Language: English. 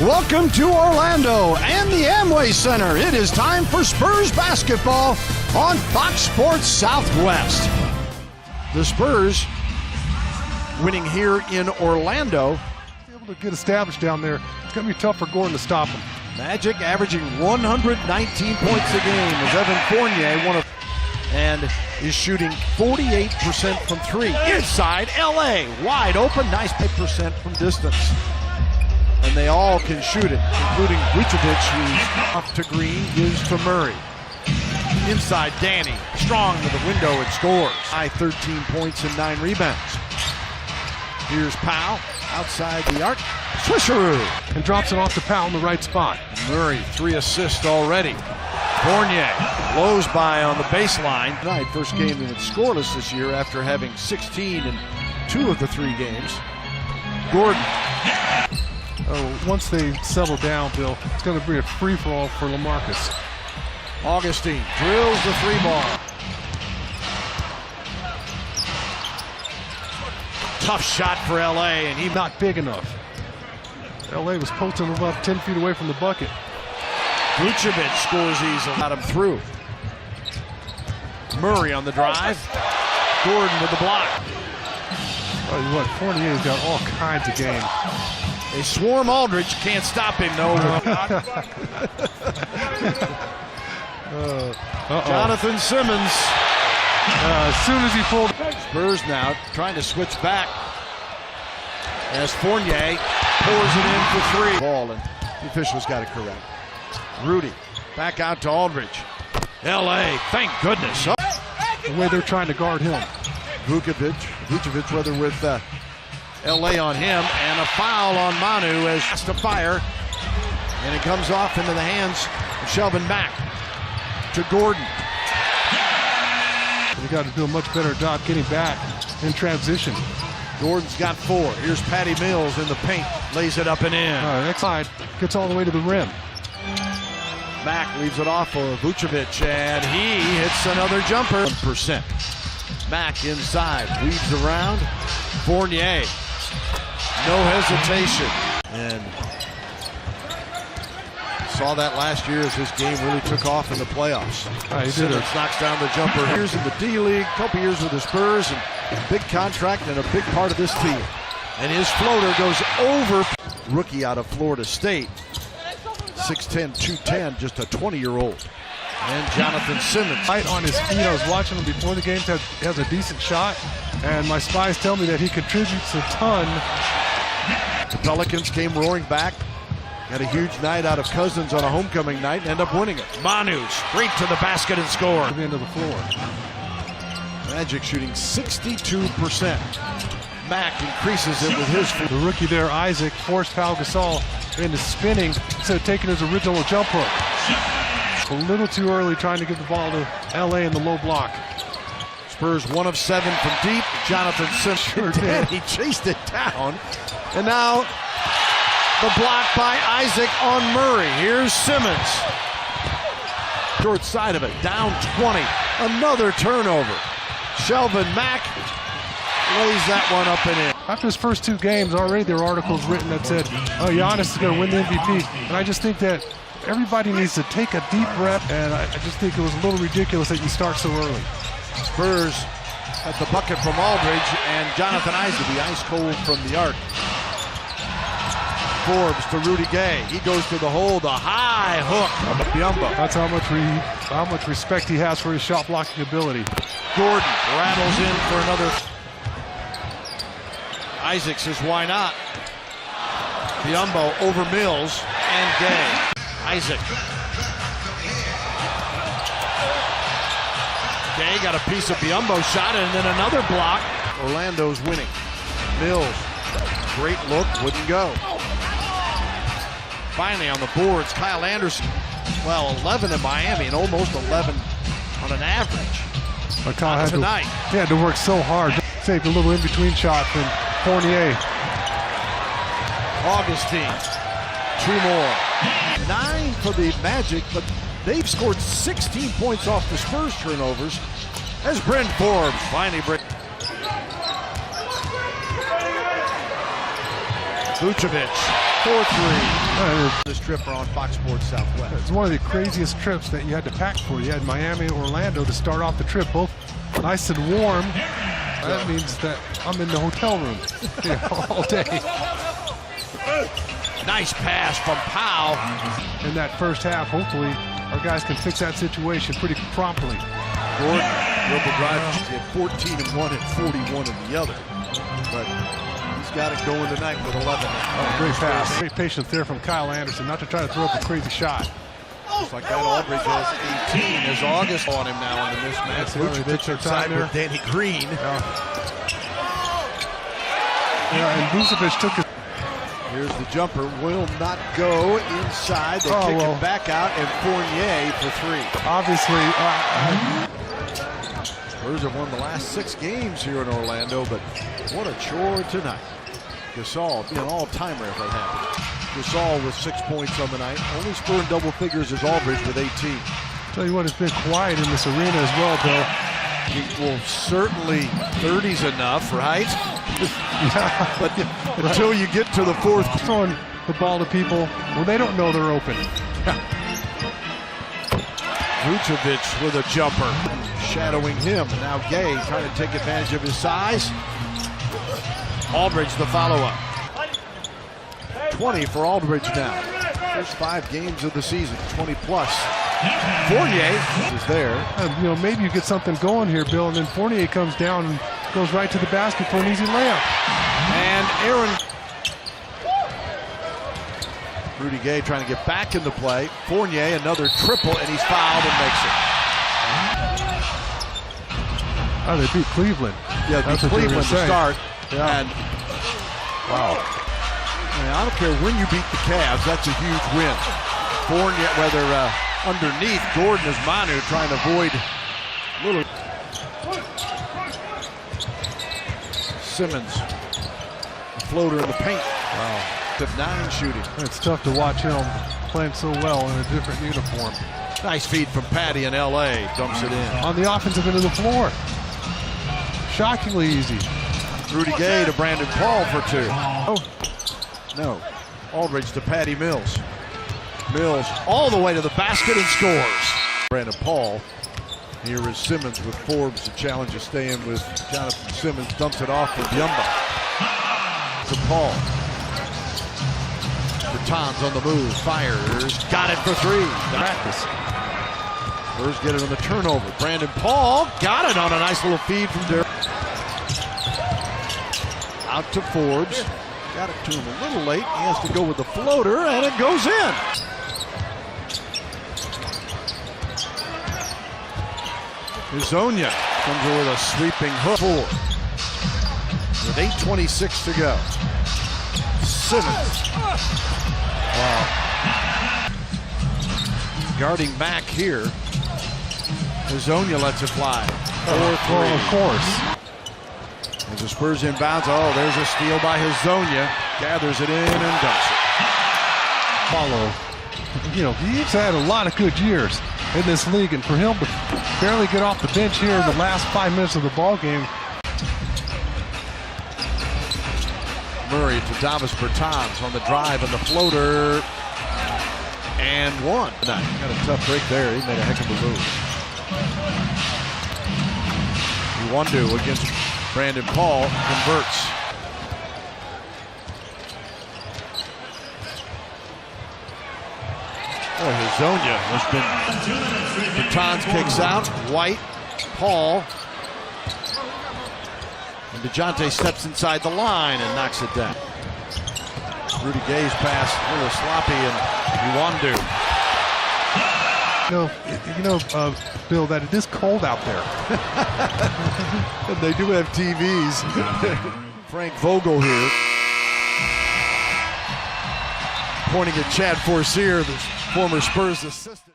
Welcome to Orlando and the Amway Center. It is time for Spurs basketball on Fox Sports Southwest. The Spurs winning here in Orlando. Able to get established down there. It's going to be tough for Gordon to stop him. Magic averaging 119 points a game as Evan Fournier and is shooting 48% from three. Inside LA, wide open, nice 8% from distance. And they all can shoot it, including Vucevic, who's up to Green, gives to Murray. Inside Danny, strong to the window and scores. High 13 points and 9 rebounds. Here's Powell, outside the arc. Swisheroo! And drops it off to Powell in the right spot. Murray, 3 assists already. Fournier blows by on the baseline. Tonight, first game that's scoreless this year after having 16 in 2 of the 3 games. Gordon. Once they settle down, Bill, it's going to be a free-for-all for LaMarcus. Augustine drills the 3-ball. Tough shot for LA, and he's not big enough. LA was posting him up 10 feet away from the bucket. Vucevic scores easily. Got him through. Murray on the drive. Gordon with the block. Oh, what? Fournier's got all kinds of game. They swarm Aldridge, can't stop him, no. Jonathan Simmons. As soon as he pulled. Spurs now trying to switch back as Fournier pours it in for 3. Ball, and the officials got it correct. Rudy back out to Aldridge. LA, thank goodness. Oh. The way they're trying to guard him. Vucevic rather with LA on him, and a foul on Manu as to fire, and it comes off into the hands of Shelvin Mack to Gordon. You got to do a much better job getting back in transition. Gordon's got 4. Here's Patty Mills in the paint, lays it up and in. Next side gets all the way to the rim. Mack leaves it off for Vucevic, and he hits another jumper. 1%. Mack inside, weaves around. Fournier. No hesitation. And saw that last year as this game really took off in the playoffs. Simmons knocks down the jumper. Years in the D-League, couple years with the Spurs, and big contract and a big part of this team. And his floater goes over. Rookie out of Florida State. 6'10", 210, just a 20-year-old. And Jonathan Simmons. Right on his feet. I was watching him before the game. Has a decent shot. And my spies tell me that he contributes a ton. The Pelicans came roaring back. Had a huge night out of Cousins on a homecoming night and end up winning it. Manu straight to the basket and score. To the end of the floor. Magic shooting 62%. Mack increases it with his feet. The rookie there, Isaac, forced Pau Gasol into spinning instead of taking his original jump hook. A little too early trying to get the ball to LA in the low block. Spurs 1 of 7 from deep. Jonathan Simmons sure did. He chased it down. And now the block by Isaac on Murray. Here's Simmons. Short side of it, down 20. Another turnover. Shelvin Mack lays that one up and in. After his first 2 games, already there were articles written that said, oh, Giannis is going to win the MVP. And I just think that everybody needs to take a deep breath, and I just think it was a little ridiculous that you start so early. Spurs at the bucket from Aldridge, and Jonathan Isaac, the ice cold from the arc. Forbes to Rudy Gay. He goes to the hole, the high hook of Biyombo. That's how much respect he has for his shot blocking ability. Gordon rattles in for another. Isaac says, why not? Biyombo over Mills and Gay. Isaac. Gay got a piece of Biyombo shot and then another block. Orlando's winning. Mills, great look, wouldn't go. Finally on the boards, Kyle Anderson. Well, 11 in Miami and almost 11 on an average. But Kyle tonight. He had to work so hard. Saved a little in-between shot from Fournier. Augustine, 2 more. 9 for the Magic, but they've scored 16 points off the Spurs turnovers as Brent Forbes finally breaks. Vucevic for three. This trip are on Fox Sports Southwest. It's one of the craziest trips that you had to pack for. You had Miami and Orlando to start off the trip, both nice and warm. That means that I'm in the hotel room all day. Nice pass from Powell. In that first half, hopefully, our guys can fix that situation pretty promptly. Gordon, dribble drive, he had 14 in one and 41 in the other. But he's got it going tonight with 11. Oh, great pass. Great patience there from Kyle Anderson, not to try to throw up a crazy shot. Just like that, Aldridge has 18 as August on him now in the mismatch. Vucevic Inside with Danny Green. And Vucevic took it. Here's the jumper, will not go inside. They kick it back out, and Fournier for three. Obviously, Spurs have won the last 6 games here in Orlando, but what a chore tonight. Gasol, an all-timer if that happened. Gasol with 6 points on the night. Only Spur in double figures is Aldridge with 18. Tell you what, it's been quiet in this arena as well, Bill. Well, certainly 30's enough, right? Yeah. But until you get to the fourth. Throwing the ball to people when they don't know they're open. Vucevic with a jumper. Shadowing him. Now Gay trying to take advantage of his size. Aldridge the follow-up. 20 for Aldridge now. First 5 games of the season, 20 plus. Fournier is there. And, maybe you get something going here, Bill, and then Fournier comes down and goes right to the basket for an easy layup. And Aaron. Rudy Gay trying to get back into play. Fournier, another triple, and he's fouled and makes it. Oh, they beat Cleveland. Yeah, they beat Cleveland to start. Yeah. And wow. I don't care when you beat the Cavs, that's a huge win. Fournier, whether underneath, Gordon is Manu trying to avoid little. Simmons, floater in the paint. Wow. The 9 shooting. It's tough to watch him playing so well in a different uniform. Nice feed from Patty in LA, dumps it in. On the offensive end of the floor. Shockingly easy. Rudy Gay to Brandon Paul for 2. Oh, no. Aldridge to Patty Mills. Mills all the way to the basket and scores. Brandon Paul. Here is Simmons with Forbes. The challenge to stay in with Jonathan Simmons. Dumps it off for Biombo. To Paul. Bertans on the move. Fires. Got it for 3. Practice. Spurs get it on the turnover. Brandon Paul got it on a nice little feed from Derek. Out to Forbes. Got it to him a little late. He has to go with the floater, and it goes in. Hezonja comes with a sweeping hook. 4. With 8:26 to go. Simmons. Wow. Guarding back here. Hezonja lets it fly. 4-3. Of course. As the Spurs inbounds, there's a steal by Hezonja. Gathers it in and dumps it. Follow. He's had a lot of good years in this league, and for him to barely get off the bench here in the last 5 minutes of the ball game. Murray to Davis Bertans on the drive and the floater. And 1. Got a tough break there. He made a heck of a move. Iwundu against Brandon Paul converts. Hezonja has been. Bertans kicks out. White, Paul. And DeJounte steps inside the line and knocks it down. Rudy Gay's pass a little sloppy, and Iwundu. Bill, that it is cold out there. And they do have TVs. Frank Vogel here. Pointing at Chad Forcier, the former Spurs assistant.